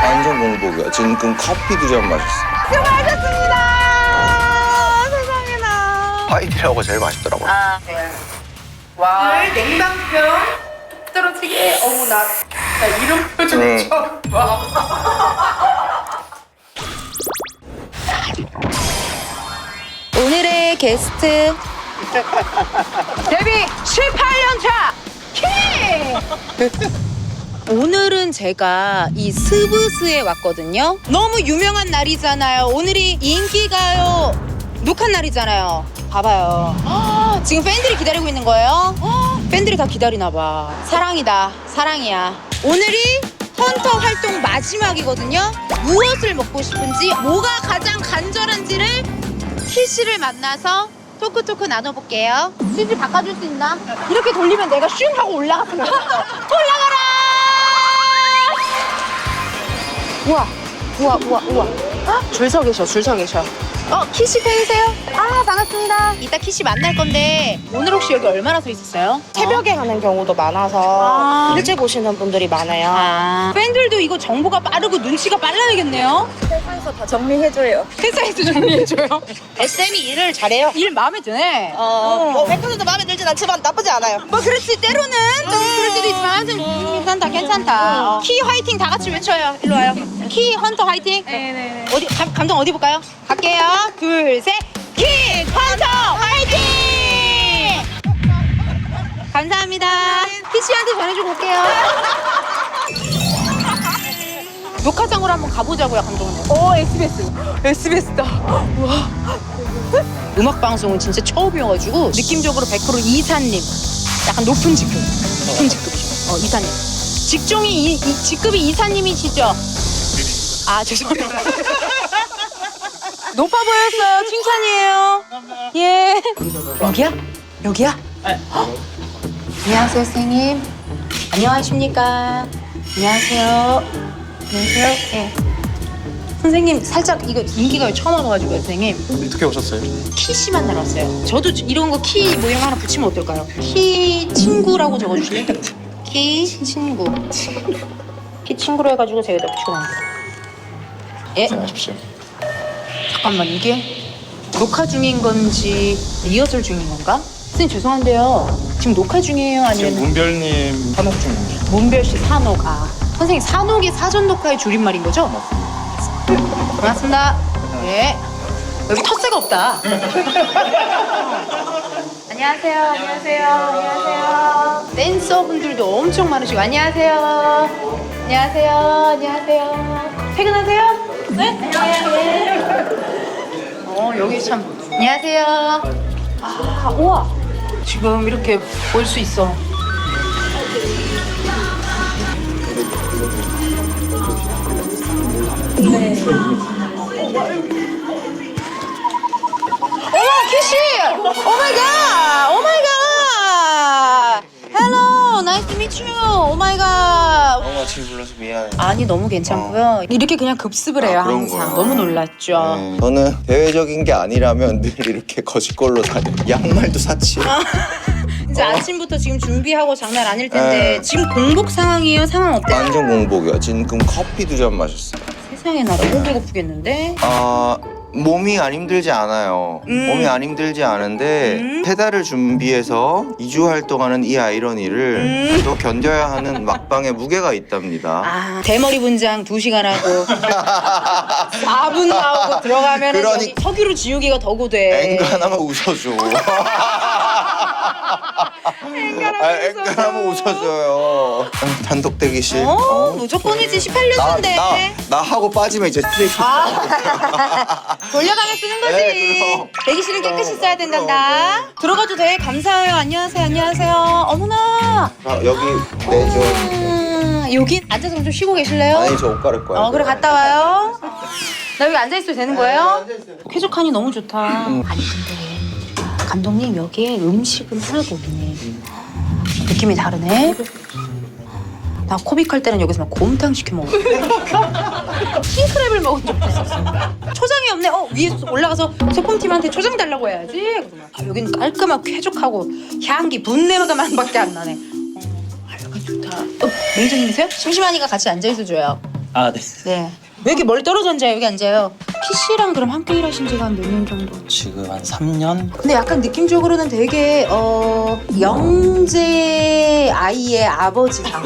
완전 공복이야. 지금 커피 2잔 마셨어. 수고하셨습니다. 세상에나. 화이트라고 제일 맛있더라고요. 아, 네. 와. 냉방병 뚝 떨어지게. 어우, 나 이런 표정 처음 봐. 오늘의 게스트 데뷔 18년차 키! 오늘은 제가 이 스브스에 왔거든요. 너무 유명한 날이잖아요. 오늘이 인기가요 녹화 날이잖아요. 봐봐요. 지금 팬들이 기다리고 있는 거예요. 팬들이 다 기다리나 봐. 사랑이다. 사랑이야. 오늘이 헌터 활동 마지막이거든요. 무엇을 먹고 싶은지, 뭐가 가장 간절한지를 키씨를 만나서 토크 나눠볼게요. CG 바꿔줄 수 있나? 이렇게 돌리면 내가 슝 하고 올라가서 올라가라! 우와. 줄 서 계셔. 키씨 팬이세요? 아, 반갑습니다. 이따 키씨 만날 건데 오늘 혹시 여기 얼마나 서 있었어요? 새벽에 하는 경우도 많아서 일찍 오시는 분들이 많아요. 팬들도 이거 정보가 빠르고 눈치가 빨라야겠네요. 회사에서 다 정리해줘요. 회사에서 정리해줘요. SM이 일을 잘해요. 일 마음에 드네. 뭐 100% 마음에 들진 않지만 나쁘지 않아요. 뭐 그렇지, 때로는 그럴 수도 있지만 괜찮다. 키 화이팅 다 같이 외쳐요. 일로 와요. 키 헌터 화이팅. 네네. 어디 감정 어디 볼까요? 갈게요. 둘, 셋. 키 헌터 화이팅! 감사합니다. 키씨한테 전해주고 올게요. 녹화장으로 한번 가보자고요, 감독님. 오, SBS다. 우와. 음악 방송은 진짜 처음이어가지고 느낌적으로 100% 이사님. 약간 높은 직급이죠. 이사님. 직종이 직급이 이사님이시죠? 아, 죄송합니다. 높아 보였어요. 칭찬이에요. 예. 여기야? 안녕하세요, 선생님. 안녕하십니까? 안녕하세요. 예. 선생님, 살짝 이거 인기가 처음 와가지고요, 선생님. 어떻게 오셨어요? 키씨 만나러 왔어요. 저도 이런 거 키 모양 하나 붙이면 어떨까요? 키 친구라고 적어주실래요? 키 친구. 키 친구로 해가지고 제가 여기다 붙이고 다닙니다. 예. 안녕하십시오. 잠깐만, 이게 녹화 중인 건지 리허설 중인 건가? 선생님 죄송한데요. 지금 녹화 중이에요? 지금 아니면 문별님 산업 중입니다. 문별씨 산옥. 선생님 산옥이 사전 녹화의 줄임말인 거죠? 고맙습니다. 예. 여기 텃세가 없다. 안녕하세요. 댄서분들도 엄청 많으시고 안녕하세요. 퇴근하세요? 네? 여기 참. 안녕하세요. 우와. 지금 이렇게 볼 수 있어. 네. 어머, 키씨! 오마이갓! 헬로, 나이스 투 미츠 유. 오마이갓. 너무 아침에 불러서 미안해. 아니, 너무 괜찮고요. 이렇게 그냥 급습을 해요, 그런 항상. 거야. 너무 놀랐죠. 저는 대외적인 게 아니라면 늘 이렇게 거짓걸로 다녀. 양말도 사치. 이제 아침부터 지금 준비하고 장난 아닐 텐데 네. 지금 공복 상황이에요? 상황 어때요? 완전 공복이야. 지금 커피 2잔 마셨어. 세상에 나 너무 배고프겠는데? 몸이 안 힘들지 않아요. 몸이 안 힘들지 않은데 3달을 준비해서 2주 활동하는 이 아이러니를 또 견뎌야 하는 막방의 무게가 있답니다. 대머리 분장 2시간 하고 4분 나오고 들어가면 그러니- 석유로 지우기가 더 고돼. 앵가 하나만 웃어줘. 앵가 하나만 웃어줘요. 단독 대기실. 무조건이지. 18년인데 나 하고 빠지면 이제 스트레이트. 돌려가며 쓰는 거지. 네, 그럼. 대기실은 깨끗이 써야 된단다. 들어가도 돼. 감사해요. 안녕하세요. 어머나. 여기 내줘. 여기 앉아서 좀 쉬고 계실래요? 아니 저 옷 갈을 거야. 그래 갔다 와요. 나 여기 앉아있어도 되는 거예요? 쾌적하니 너무 좋다. 아니 근데 감독님 여기에 음식은 하나도 없네. 느낌이 다르네. 나 코빅 할 때는 여기서 막 곰탕 시켜 먹었어. 킹크랩을 먹은 적도 있었어. 초장이 없네. 위에 올라가서 소품팀한테 초장 달라고 해야지. 그러면 여기는 깔끔하고 쾌적하고 향기 분내가만밖에 안 나네. 여기 좋다. 매니저님이세요? 심심하니까 같이 앉아 있어줘요. 아, 네. 네. 왜 이렇게 멀리 떨어져 앉아요? 여기 앉아요. 키씨랑 그럼 함께 일하신 지가 한 몇 년 정도? 지금 한 3년? 근데 약간 느낌적으로는 되게 영재 아이의 아버지상.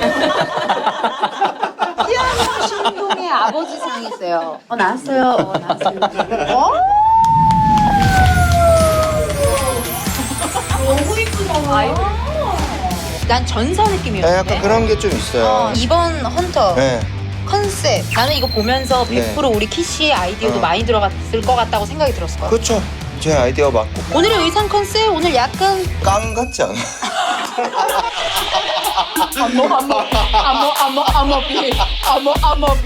피아노 신동의 아버지상이세요. 나왔어요. 나왔어요. 너무 이쁘잖아. 난 전사 느낌이었는데. 약간 그런 게 좀 있어요. 이번 헌터 네. 컨셉. 나는 이거 보면서 100% 우리 키씨의 아이디어도 많이 들어갔을 것 같다고 생각이 들었을 거야. 그렇죠. 제 아이디어 맞고. 오늘의 의상 컨셉 오늘 약간 깡 같지 않아?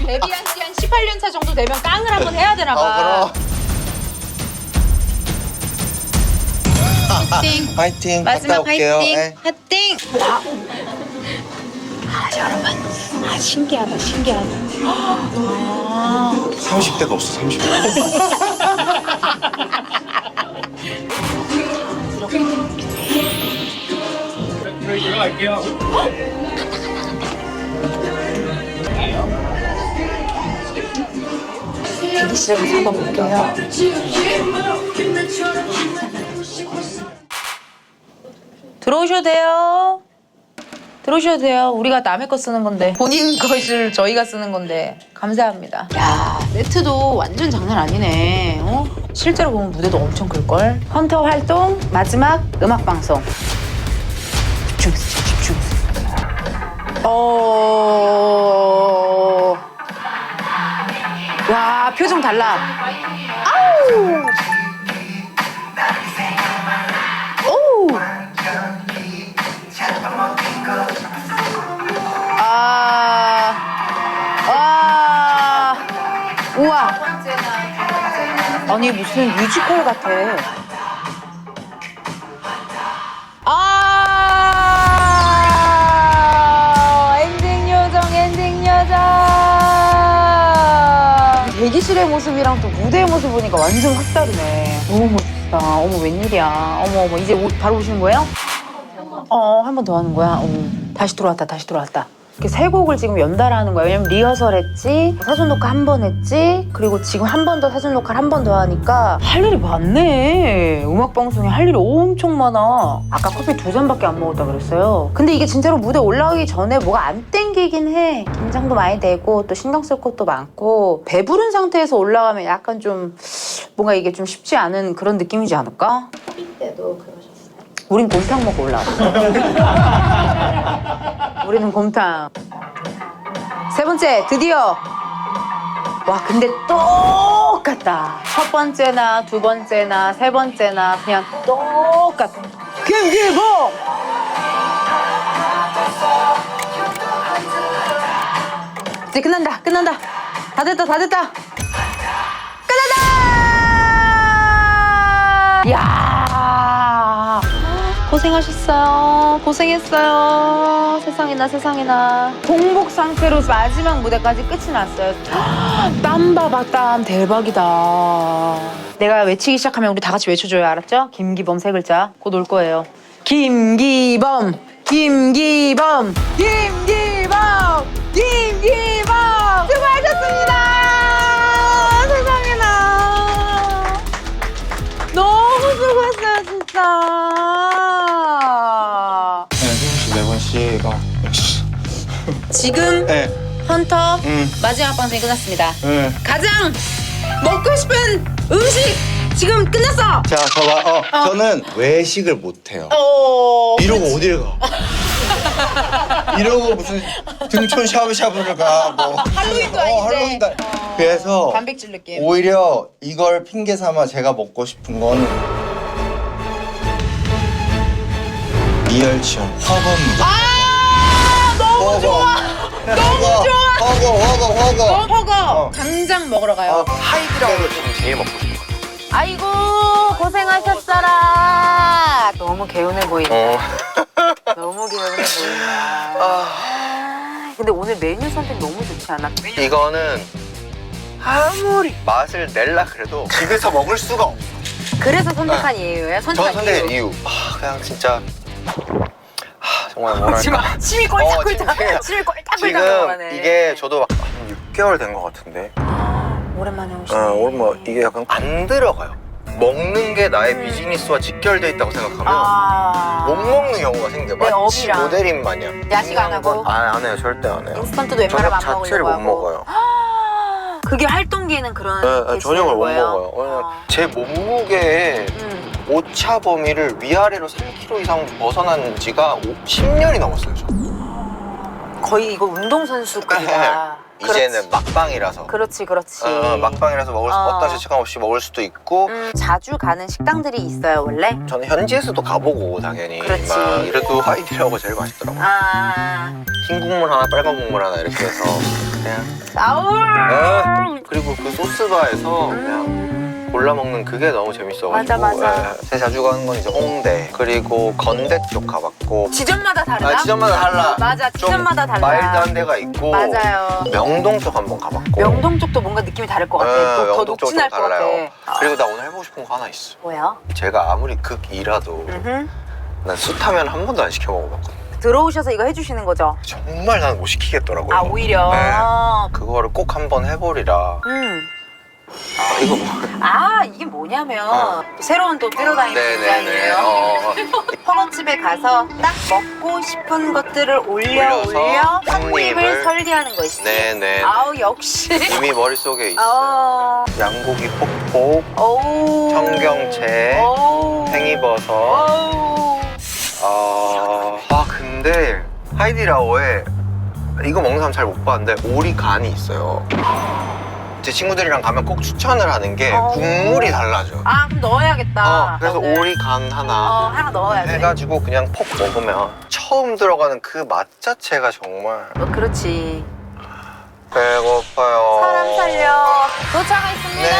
데뷔한 지 한 18년 차 정도 되면 깡을 한번 해야 되나 봐. 그럼. 화이팅. 화이팅. 갔다 마지막 올게요. 화이팅. 네. 화이팅. 여러분. 신기하다. 신기하다. 30대가 없어. 30대. 들어갈게요. 대기실에서 잡아볼게요. 들어오셔도 돼요. 들어오셔도 돼요. 우리가 남의 거 쓰는 건데 본인 것을 저희가 쓰는 건데 감사합니다. 야, 세트도 완전 장난 아니네. 실제로 보면 무대도 엄청 클걸. 헌터 활동 마지막 음악 방송. 집중해서 집중해서. 와, 표정 달라. 아우. 오. 우와. 아니 무슨 뮤지컬 같아. 엔딩 요정, 엔딩 요정. 대기실의 모습이랑 또 무대의 모습 보니까 완전 확 다르네. 너무 멋있다. 어머 웬일이야. 어머 이제 바로 오시는 거예요? 한 번 더 하는 거야? 다시 들어왔다, 다시 들어왔다. 이렇게 세 곡을 지금 연달아 하는 거야. 왜냐면 리허설 했지, 사전 녹화 한 번 했지, 그리고 지금 한 번 더 사전 녹화를 한 번 더 하니까 할 일이 많네. 음악방송에 할 일이 엄청 많아. 아까 커피 2잔밖에 안 먹었다 그랬어요. 근데 이게 진짜로 무대 올라가기 전에 뭐가 안 땡기긴 해. 긴장도 많이 되고 또 신경 쓸 것도 많고 배부른 상태에서 올라가면 약간 좀 뭔가 이게 좀 쉽지 않은 그런 느낌이지 않을까? 코비 때도 그러셨어요? 우린 곰탕 먹고 올라왔어. 우리는 곰탕. 세 번째, 드디어. 와, 근데 똑같다. 첫 번째나 두 번째나 세 번째나 그냥 똑같아. 김기봉! 이제 끝난다, 끝난다. 다 됐다, 다 됐다. 끝난다! 야 고생하셨어요. 고생했어요. 세상에나 세상에나. 공복 상태로 마지막 무대까지 끝이 났어요. 땀 봐봐, 땀. 대박이다. 내가 외치기 시작하면 우리 다 같이 외쳐줘요. 알았죠? 김기범 세 글자. 곧 올 거예요. 김기범, 김기범, 김기범, 김기범. 수고하셨습니다. 세상에나. 너무 수고했어요, 진짜. 네, 4번씨가. 지금 네. 헌터 마지막 방송이 끝났습니다. 네. 가장 먹고 싶은 음식 지금 끝났어. 자, 저는 외식을 못해요. 이러고 어딜 가? 이러고 무슨 등촌 샤브샤브를 가? 뭐. 할로윈도 아닌데. 할로윈도 그래서 단백질 느낌. 오히려 이걸 핑계 삼아 제가 먹고 싶은 건 이열치열 허거입니다. 너무 좋아. 너무 좋아. 허거. 허거. 당장 먹으러 가요. 하이드라고 지금 제일 먹고 싶어. 아이고 고생하셨어라. 너무 개운해 보인다. 너무 개운해 보인다. 근데 오늘 메뉴 선택 너무 좋지 않아? 이거는 아무리 맛을 낼라 그래도 집에서 먹을 수가 없어. 그래서 선택한 이유예요? 저 선택한 이유. 그냥 진짜 정말 뭐랄까. 침이 꼴짝꼴짝. 지금 침이 꼴짝꼴짝 지금 넘어가네. 이게 저도 막 6개월 된 것 같은데. 오랜만에 오시네. 오늘 뭐 이게 약간 안 들어가요. 먹는 게 나의 비즈니스와 직결돼 있다고 생각하면 못 먹는 경우가 생겨. 내 마치 업이랑. 모델인 마냥. 야식 안 하고? 안 해요. 절대 안 해요. 인스턴트도 웬만하면 안 저녁 자체를 먹으려고 못 하고. 먹어요. 그게 활동기에는 그런 게 저녁을 못 거예요? 먹어요. 왜냐면 제 몸무게의 오차 범위를 위아래로 3kg 이상 벗어난 지가 10년이 넘었어요. 저. 거의 이거 운동선수급이다. 이제는 막방이라서. 그렇지. 막방이라서 어떤 죄책감 없이 먹을 수도 있고. 자주 가는 식당들이 있어요, 원래? 저는 현지에서도 가보고 당연히 그렇지. 막 이래도 하이디라고 제일 맛있더라고요. 흰 국물 하나 빨간 국물 하나 이렇게 해서 그냥 그리고 그 소스바에서 그냥 골라 먹는 그게 너무 재밌어가지고 맞아. 제가 자주 가는 건 이제 홍대 그리고 건대 쪽 가봤고 지점마다 달라? 지점마다 달라. 맞아, 좀 지점마다 달라. 마일드한 데가 있고 맞아요. 명동 쪽 한번 가봤고 명동 쪽도 뭔가 느낌이 다를 것 같아. 더 명동 쪽도 녹진할 것 달라요. 같아. 그리고 나 오늘 해보고 싶은 거 하나 있어. 뭐야? 제가 아무리 극이라도 난 숯하면 한 번도 안 시켜 먹어봤거든. 들어오셔서 이거 해주시는 거죠? 정말 난 못 시키겠더라고요. 오히려? 네. 그거를 꼭 한번 해보리라. 이거 뭐? 이게 뭐냐면 새로운 또 뛰어다니는 네네네. 공장이에요. 허거집에 가서 딱 먹고 싶은 것들을 올려 한 입을 설계하는 것이지. 네네. 아우 역시. 이미 머릿속에 있어요. 양고기 뽁뽁, 청경채, 팽이버섯. 근데 하이디라오에 이거 먹는 사람 잘 못 봤는데 오리 간이 있어요. 제 친구들이랑 가면 꼭 추천을 하는 게 국물이 달라져. 그럼 넣어야겠다. 그래서 오리 간 하나 하나 넣어야 돼. 해가지고 그냥 퍽 먹으면 처음 들어가는 그 맛 자체가 정말 그렇지. 배고파요. 사람 살려. 도착했습니다. 네,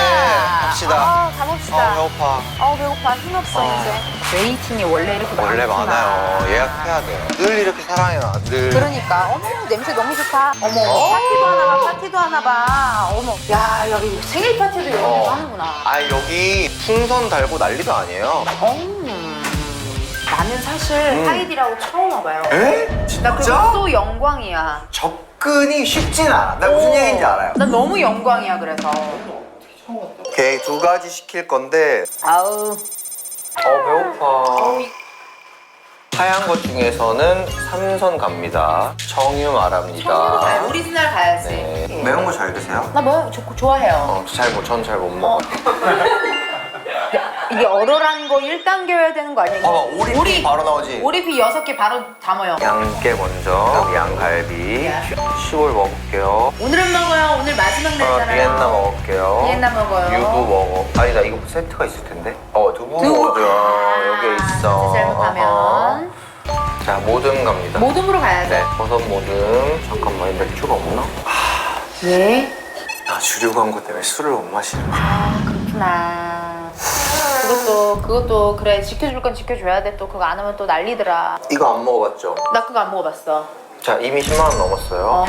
갑시다. 가봅시다. 배고파. 배고파. 힘없어 이제. 웨이팅이 원래 이렇게 원래 많구나. 많아요. 예약해야 돼요. 늘 이렇게 사랑해 나. 늘. 그러니까 어머 냄새 너무 좋다. 어머 파티도 하나 봐. 어머 야 여기 생일 파티도 이렇게 하는구나. 여기 풍선 달고 난리도 아니에요. 나는 사실 하이디라고 처음 와봐요. 에? 나 그것도 영광이야. 접근이 쉽진 않아. 나 무슨 얘기인지 알아요. 난 너무 영광이야 그래서. 오케이, 2가지 시킬 건데. 아우. 배고파. 하얀 것 중에서는 삼선 갑니다. 청유 마랍니다. 오리지널 가야지. 네. 매운 거 잘 드세요? 나 뭐 좋아해요. 전 잘 못 먹어. 이게 얼얼한 거 1단계여야 되는 거 아니야? 오리피 바로 나오지. 오리피 6개 바로 담아요. 양깨 먼저, 양갈비. 시골 먹을게요. 오늘은 먹어요. 오늘 마지막 날이잖아요. 비엔나 먹을게요. 비엔나 먹어요. 유부 먹어. 나 이거 세트가 있을 텐데. 두부 두부. 먹어줘. 여기 있어. 잘못하면. 자, 모듬 갑니다. 모듬으로 가야죠. 네, 버섯 모듬. 잠깐만, 맥주가 없나? 왜? 나 주류 광고 때문에 술을 못 마시는 거야. 그렇구나. 그것도 그래 지켜줄 건 지켜줘야 돼. 또 그거 안 하면 또 난리더라. 이거 안 먹어봤죠? 나 그거 안 먹어봤어. 자, 이미 10만 원 넘었어요.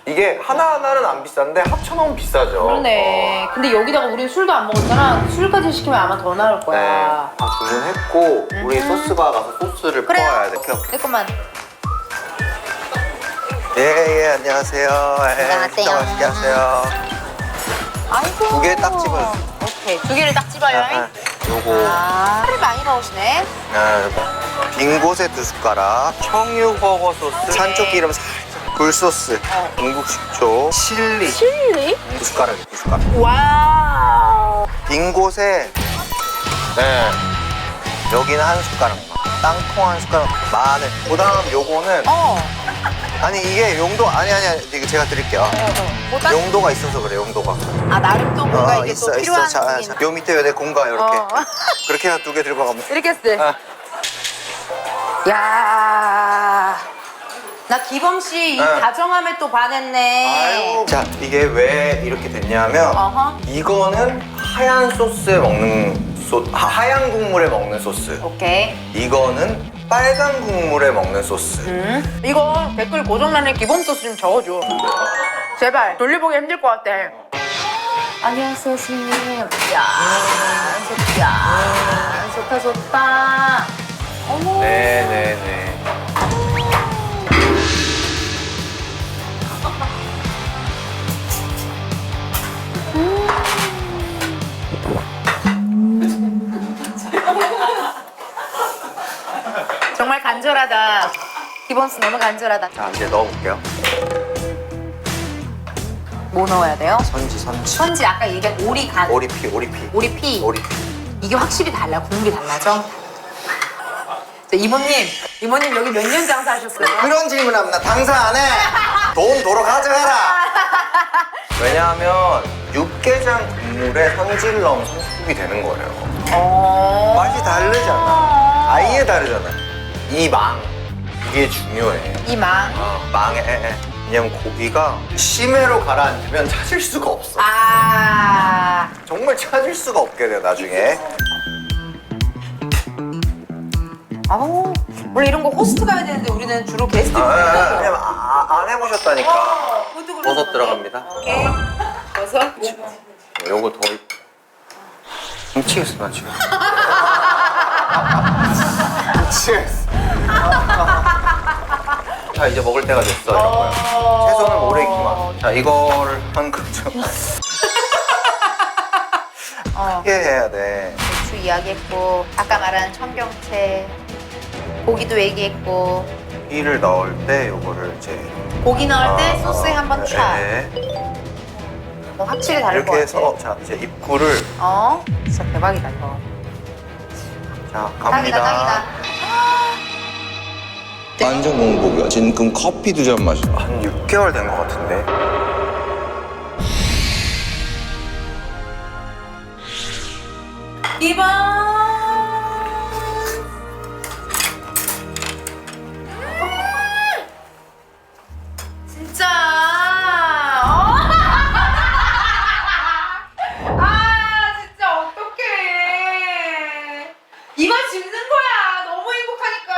이게 하나하나는 안 비싼데 합쳐놓으면 비싸죠. 그러네. 근데 여기다가 우린 술도 안 먹었잖아. 술까지 시키면 아마 더 나올 거야. 네, 다 주문했고 우리 소스바 가서 소스를 그래요. 퍼와야 돼. 오케이. 내 것만. 예, 안녕하세요. 안녕하세요. 맛있게 하세요. 아이고. 2개 딱 집어요. 오케이. 2개를 딱 집어요. 요거 살을 많이 넣으시네. 빈 곳에 2숟가락, 청유버거 소스, 산초 기름 살짝, 굴소스, 중국식초, 칠리 칠리? 2숟가락. 와우. 빈 곳에 여기는 1숟가락만, 땅콩 1숟가락, 마늘. 그다음 요거는 아니 이게 용도 아니 이거 제가 드릴게요. 용도가 있어서 그래. 용도가. 나름 또 뭔가 이게 있어. 또 필요한 자, 부분이 요 밑에 내 공간 이렇게 그렇게 해서 2개 들고 가면. 이렇게 했을 때. 야. 나 기범 씨 이 다정함에 또 반했네. 자, 이게 왜 이렇게 됐냐면 이거는 하얀 소스에 먹는 하얀 국물에 먹는 소스. 오케이. 이거는 빨간 국물에 먹는 소스. 이거 댓글 고정란에 기본 소스 좀 적어줘. 제발 돌려보기 힘들 것 같아. 안녕하세요 스님. 야 좋다. 어머. 네네네. 간절하다. 기본스 너무 간절하다. 자, 이제 넣어볼게요. 뭐 넣어야 돼요? 선지. 선지 아까 얘기한 오리간. 오리피. 오리피. 이게 확실히 달라. 국물이 달라져. 자, 이모님 여기 몇 년 장사하셨어요? 그런 질문하면 나 당사 안 해. 돈 도로 가져가라. 왜냐하면 육개장 국물에 선지를 넣으면 성국이 되는 거예요. 맛이 다르잖아. 아예 다르잖아. 이 망. 이게 중요해. 이 망. 망에. 왜냐면 고기가 심해로 가라앉으면 찾을 수가 없어. 정말 찾을 수가 없게 돼요, 나중에. 아우, 원래 이런 거 호스트 가야 되는데 우리는 주로 게스트. 왜냐면 안 해보셨다니까. 버섯 들어갑니다. 오케이. 버섯. 요거 더 미치겠어 나 지금. 미치겠어. 자 이제 먹을 때가 됐어 이런 거요. 채소는 오래 익히면. 자 이거를 한 그릇 크게 해야 돼. 고추 이야기했고 아까 말한 청경채 고기도 얘기했고 고기를 넣을 때 요거를 이제 고기 넣을 때 소스에 한번 촥. 네. 확실히 다를 것 이렇게 같아. 해서 자 이제 입구를 진짜 대박이다 이거. 자 딱이다 갑니다. 딱이다. 완전 공복이야. 지금 커피 2잔 마셔. 한 6개월 된 것 같은데. 이번 진짜 진짜 어떡해. 이만 짚는 거야. 너무 행복하니까.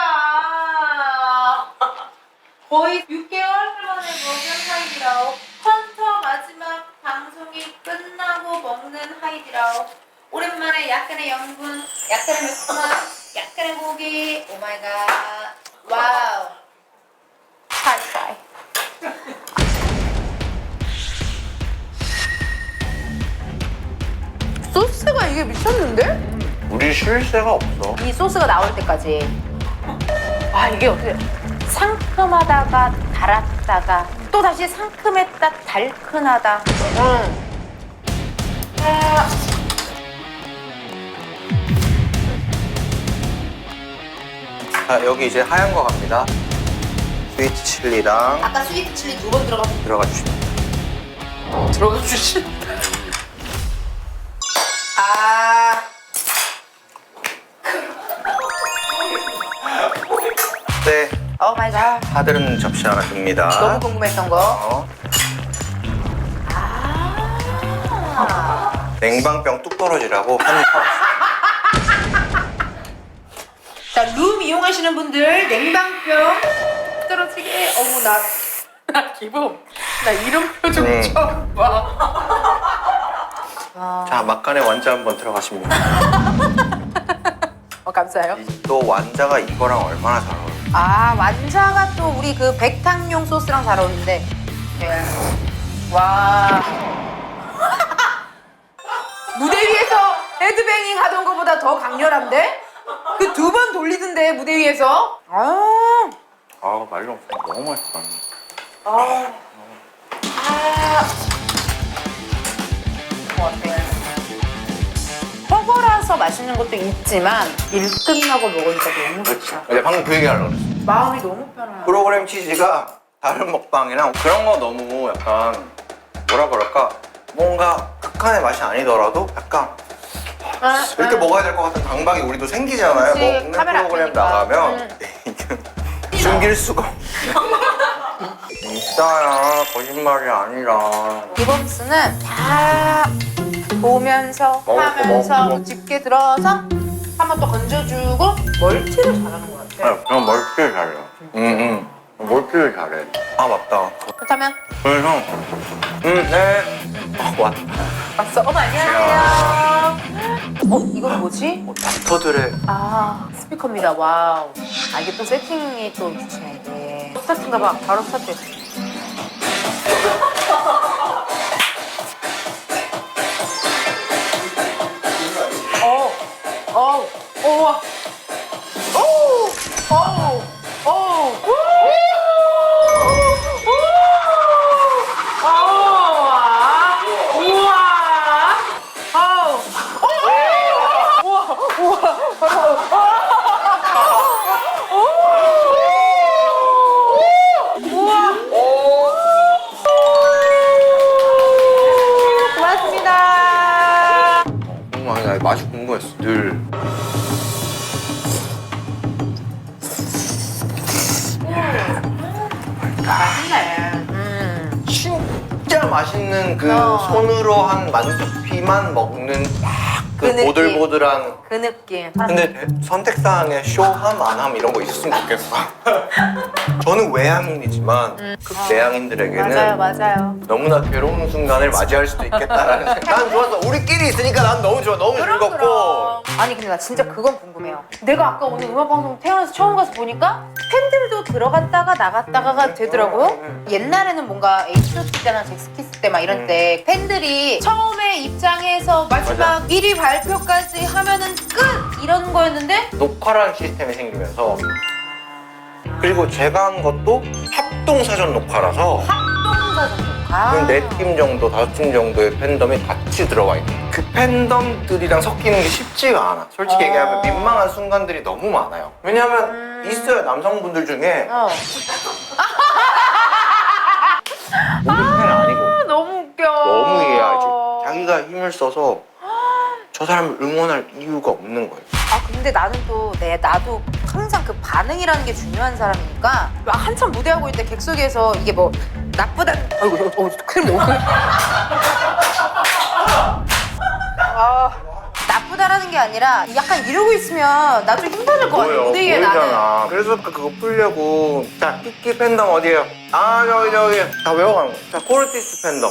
거의 6개월 만에 먹은 하이디라오. 헌터 마지막 방송이 끝나고 먹는 하이디라오. 오랜만에 약간의 염분, 약간의 매콤함, 약간의 고기. 오 마이 갓. 와우. 하이파이. 소스가 이게 미쳤는데? 우리 쉴 새가 없어. 이 소스가 나올 때까지. 이게 어떻게 상큼하다가 달았다가 또 다시 상큼했다 달큰하다. 자 여기 이제 하얀 거 갑니다. 스위트 칠리랑 아까 스위트 칠리 2번 들어가 주시면. 들어가 주시. 네. 오 마이 갓. 파들은 접시 하나 듭니다. 너무 궁금했던 거. 냉방병 뚝 떨어지라고 한 자, 룸 이용하시는 분들 냉방병 떨어지게. 어머 나 기분. 나 이런 표정 처음 봐. 자 막간에 완자 한번 들어가십니다. 감사해요. 또 완자가 이거랑 얼마나 잘 어울려. 완자가 또 우리 그 백탕용 소스랑 잘 어울리는데. 와. 무대 위에서 헤드뱅잉 하던 것보다 더 강렬한데? 그 2번 돌리던데 무대 위에서. 말로 너무 맛있다. 허거라서 맛있는 것도 있지만 일 끝나고 먹으니까 너무 좋다. 근데 방금 그 얘기 하려고 그랬어. 마음이 너무 편해요. 프로그램 치즈가 다른 먹방이랑 그런 거 너무 약간 뭐라 그럴까 뭔가 극한의 맛이 아니더라도 약간 이렇게 먹어야 될 것 같은 강박이 우리도 생기잖아요. 그치, 먹는 카메라 프로그램 앞이니까. 나가면 숨길 수가 없어. 진짜야 거짓말이 아니라. 기본스는 다 보면서 하면서 집게 들어서 한번 또 건져주고 멀티를 잘하는 것 같아. 그냥 멀티를 잘해요. 멀티를 잘해. 맞다. 그렇다면 그래서 네. 왔다. 왔어. 어머 안녕하세요. 이건 뭐지? 닥터들의 스피커입니다. 와우. 이게 또 세팅이 또 좋네 이게. 스타트인가 봐. 바로 스타트. 와. 이거였어. 늘. 맛있네. 진짜 맛있는 그 손으로 한 만두피만 먹는 그 그 느낌. 보들보들한. 그 느낌. 근데 선택사항에 쇼함 안함 이런 거 있었으면 좋겠어. 저는 외향인이지만 극내향인들에게는 맞아요. 너무나 괴로운 순간을 맞이할 수도 있겠다라는 생각. 난 좋았어. 우리끼리 있으니까 난 너무 좋아. 너무 즐겁고. 아니 근데 나 진짜 그건 궁금해요. 내가 아까 오늘 음악방송 태어나서 처음 가서 보니까 팬들도 들어갔다가 나갔다가 되더라고요. 옛날에는 뭔가 H.O.T 때나 잭스키스 때 막 이런 때 팬들이 처음에 입장해서 마지막 맞아. 1위 발표까지 하면은 끝! 이런 거였는데 녹화라는 시스템이 생기면서 그리고 제가 한 것도 합동사전 녹화라서 합동사전 네 팀 정도, 5팀 정도의 팬덤이 같이 들어와 있는 그 팬덤들이랑 섞이는 게 쉽지가 않아. 솔직히 얘기하면 민망한 순간들이 너무 많아요. 왜냐하면 있어요. 남성분들 중에 우리 팬 아니고 너무 웃겨. 너무 이해하지. 자기가 힘을 써서 저 사람을 응원할 이유가 없는 거예요. 아 근데 나는 또 나도 항상 그 반응이라는 게 중요한 사람이니까 막 한참 무대하고 있을 때 객석에서 이게 뭐 나쁘다 아이고 큰일 뭐 나쁘다라는 게 아니라 약간 이러고 있으면 나 좀 힘들 것 같아 무대 위에 나는. 보이잖아. 그래서 그거 풀려고 자 키키 팬덤 어디에요? 아 저기 다 외워가는 거야. 자 코르티스 팬덤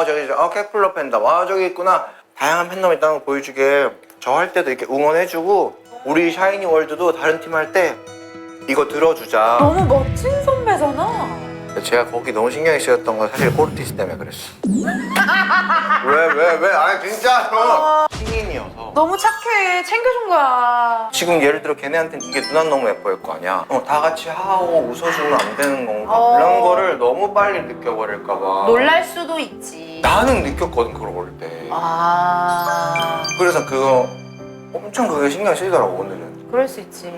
저기 케플러 팬덤 저기 있구나. 다양한 팬덤이 있다는 거 보여주게 저 할 때도 이렇게 응원해주고 우리 샤이니 월드도 다른 팀 할 때 이거 들어주자. 너무 멋진 선배잖아. 제가 거기 너무 신경이 쓰였던 건 사실 코르티스 때문에 그랬어. 왜? 아니 진짜 신인이어서 너무 착해. 챙겨준 거야. 지금 예를 들어 걔네한테는 이게 누난 너무 예뻐할 거 아니야. 다 같이 하고 웃어주면 안 되는 건가? 그런 거를 너무 빨리 느껴버릴까 봐. 놀랄 수도 있지. 나는 느꼈거든 그걸 볼 때. 그래서 그거 엄청 그게 신경 쓰이더라고 오늘은. 그럴 수 있지.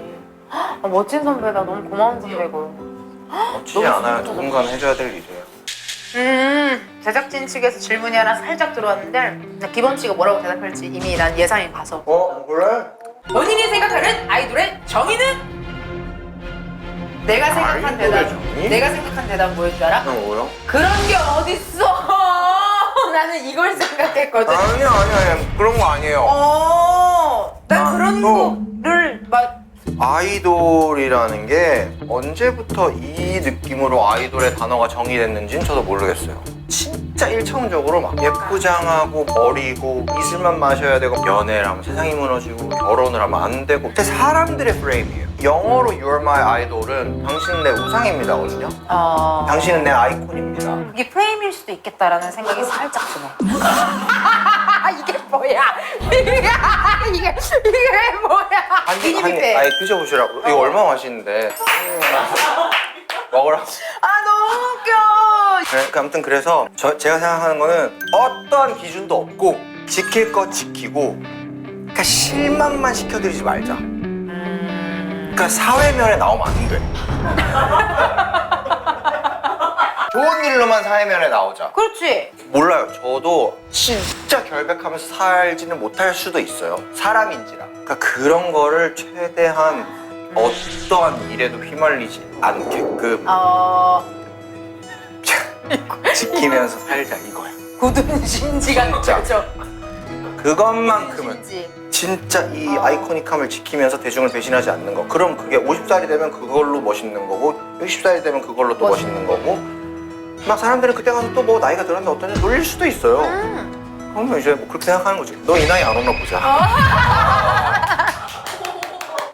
멋진 선배다. 너무 고마운 선배고. 멋지지 않아요. 누군가는 해줘야 될 일이에요. 제작진 측에서 질문이 하나 살짝 들어왔는데 기범 씨가 뭐라고 대답할지 이미 난 예상이 가서. 그래? 본인이 생각하는 아이돌의 정의는? 내가 생각한 아이돌의 대답. 정의? 내가 생각한 대답 뭐였지 알아? 뭐요? 그런 게 어딨어? 나는 이걸 생각했거든. 아니야 그런 거 아니에요. 난 그런 또. 거를 막 아이돌이라는 게 언제부터 이 느낌으로 아이돌의 단어가 정의됐는지는 저도 모르겠어요. 진짜 일차원적으로 막 예쁘장하고 어리고 이슬만 마셔야 되고 연애를 하면 세상이 무너지고 결혼을 하면 안 되고 진짜 사람들의 프레임이에요. 영어로 You're my idol은 당신은 내 우상입니다거든요. 당신은 내 아이콘입니다. 이게 프레임일 수도 있겠다라는 생각이 살짝 드네. 이게 뭐야? 이게 뭐야? 비니비페. 아니 드셔보시라고. 이거 얼마나 맛있는데. 먹으라고. 너무 웃겨. 그러니까 아무튼 그래서 제가 생각하는 거는 어떠한 기준도 없고 지킬 거 지키고 그러니까 실망만 시켜드리지 말자. 그러니까 사회면에 나오면 안 돼. 좋은 일로만 사회면에 나오자. 그렇지. 몰라요. 저도 진짜 결백하면서 살지는 못할 수도 있어요. 사람인지라. 그러니까 그런 거를 최대한 어떠한 일에도 휘말리지 않게끔 지키면서 살자 이거야. 굳은 심지가 진짜. 그렇죠. 그것만큼은 심지. 진짜 이 아이코닉함을 지키면서 대중을 배신하지 않는 거. 그럼 그게 50살이 되면 그걸로 멋있는 거고 60살이 되면 그걸로 또 멋있는 거고 막 사람들은 그때 가서 또 뭐 나이가 들었는데 어떠냐 놀릴 수도 있어요. 그러면 이제 뭐 그렇게 생각하는 거지. 너 이 나이 안 오나 보자.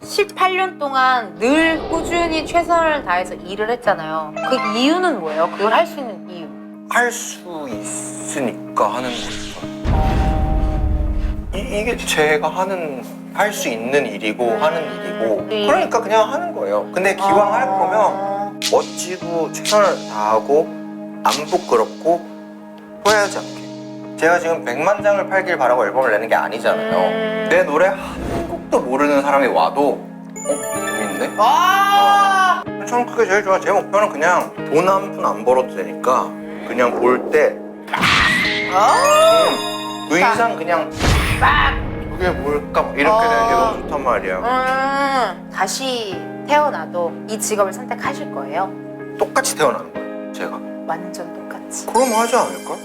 18년 동안 늘 꾸준히 최선을 다해서 일을 했잖아요. 그 이유는 뭐예요? 그걸 할 수 있는 이유? 할 수 있으니까 하는 거죠. 이게 제가 할 수 있는 일이고 하는 일이고 그러니까 그냥 하는 거예요. 근데 기왕 할 거면 멋지고 최선을 다하고 안 부끄럽고 후회하지 않게. 제가 지금 100만 장을 팔길 바라고 앨범을 내는 게 아니잖아요. 내 노래 한 곡도 모르는 사람이 와도 재밌네? 저는 그게 제일 좋아. 제 목표는 그냥 돈 한 푼 안 벌어도 되니까 그냥 볼 때 그 이상 그냥 그게 뭘까 이렇게 되는 게 너무 좋단 말이야. 다시 태어나도 이 직업을 선택하실 거예요? 똑같이 태어나는 거예요, 제가. 완전 똑같이. 그럼 하지 않을까?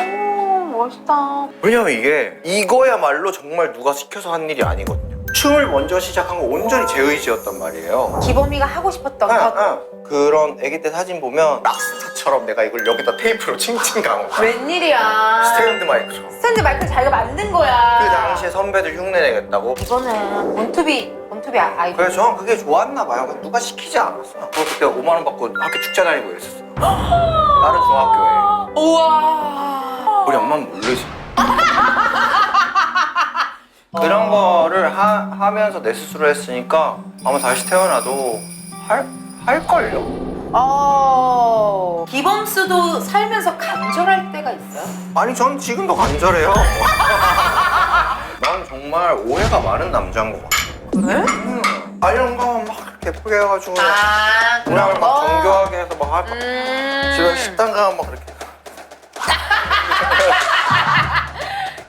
오, 멋있다. 왜냐면 이거야말로 정말 누가 시켜서 한 일이 아니거든요. 춤을 먼저 시작한 거 온전히 제 의지였단 말이에요. 기범이가 하고 싶었던 것. 그런 아기 때 사진 보면 락스타처럼 내가 이걸 여기다 테이프로 칭칭 감은 거야. 웬일이야. 스탠드 마이크처럼. 스탠드 마이크 자기가 만든 거야. 그 당시에 선배들 흉내내겠다고. 이거는 본투비 아이돌. 그래서 저는 그게 좋았나 봐요. 누가 시키지 않았어. 그리고 그때 5만 원 받고 학교 축제 다니고 이랬었어. 다른 중학교에. 우와. 우리 엄마는 모르지. 그런 거를 하면서 내 스스로 했으니까 아마 다시 태어나도 할걸요? 기범수도 살면서 간절할 때가 있어요? 아니 전 지금도 간절해요. 난 정말 오해가 많은 남자인 것 같아. 그래? 이런 거만 막 이렇게 예쁘게 해가지고 그런 막 거? 정교하게 해서 막 집에 식당 가면 막 그렇게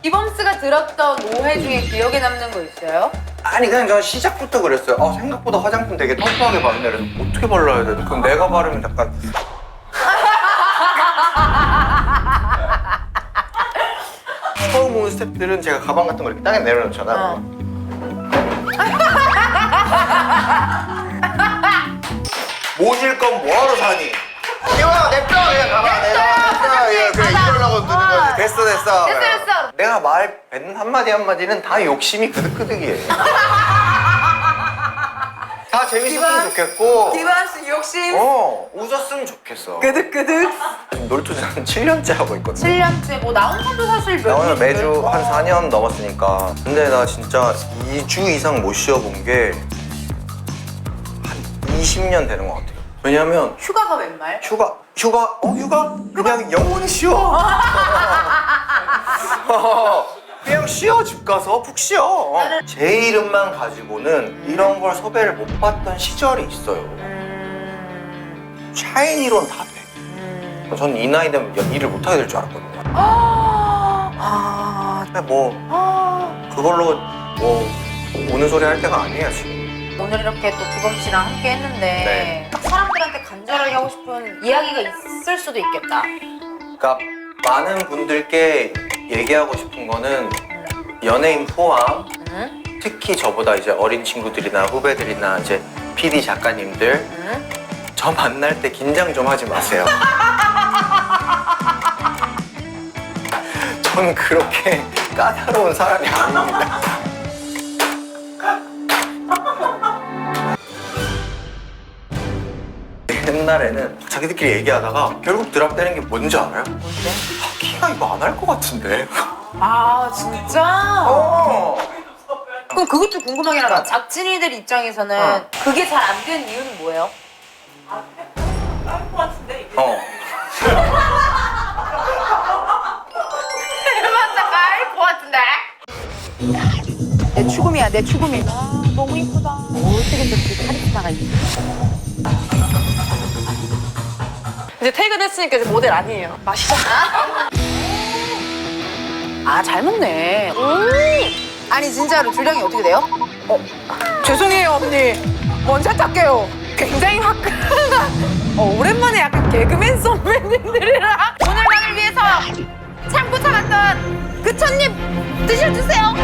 기범수가 들었던 오해 중에 기억에 남는 거 있어요? 아니 그냥 전 시작부터 그랬어요. 생각보다 화장품 되게 텁텁하게 바르네. 그래서 어떻게 발라야 되나? 그럼 내가 바르면 약간 처음 온 스태프들은 제가 가방 같은 거 이렇게 땅에 내려놓잖아. 모실 건 뭐하러 사니? 이거야 냅둬 그냥 가봐. 내가 그냥 이러려고 두는 거지. 됐어. 됐어. 내가 말 뱉는 한마디는 다 욕심이 그득그득이에요. 다 재밌었으면 좋겠고 기범수 욕심 웃었으면 좋겠어. 그득그득. 지금 놀토즈는 7년째 하고 있거든. 7년째 뭐 나온 것도 사실 나 오늘 매주 한 4년 넘었으니까. 근데 나 진짜 2주 이상 못 쉬어본 게 한 20년 되는 것 같아요. 왜냐면 휴가가 웬 말? 휴가? 그냥 영원히 쉬어. 그냥 쉬어. 집 가서 푹 쉬어. 제 이름만 가지고는 이런 걸 섭외를 못 받던 시절이 있어요. 샤이니로는 다 돼. 전 이 나이 되면 일을 못 하게 될 줄 알았거든요. 근데 그걸로 오는 소리 할 때가 아니에요 지금. 오늘 이렇게 또 기범 씨랑 함께 했는데 네. 딱 사람들한테 간절하게 하고 싶은 이야기가 있을 수도 있겠다. 그러니까 많은 분들께 얘기하고 싶은 거는 연예인 포함 특히 저보다 이제 어린 친구들이나 후배들이나 이제 PD 작가님들 저 만날 때 긴장 좀 하지 마세요. 전 그렇게 까다로운 사람이 아닙니다. 옛날에는 자기들끼리 얘기하다가 결국 드랍되는 게 뭔지 알아요? 뭔데? 키가 이거 안 할 것 같은데. 진짜? 그럼 그것도 궁금하긴 하다. 작진이들 입장에서는 그게 잘 안 되는 이유는 뭐예요? 해봤자 까일 것 같은데? 내 추금이야, 내 추금이. 너무 이쁘다. 어떻게 저렇게 카리스마가 있지? 이제 퇴근했으니까 이제 모델 아니에요. 마시자. 잘 먹네. 아니 진짜로 주량이 어떻게 돼요? 죄송해요 언니. 먼저 탈게요. 굉장히 화끈한. 오랜만에 약간 개그맨 선배님들이랑 오늘만을 위해서 참고 참았던 그 첫입 드셔주세요.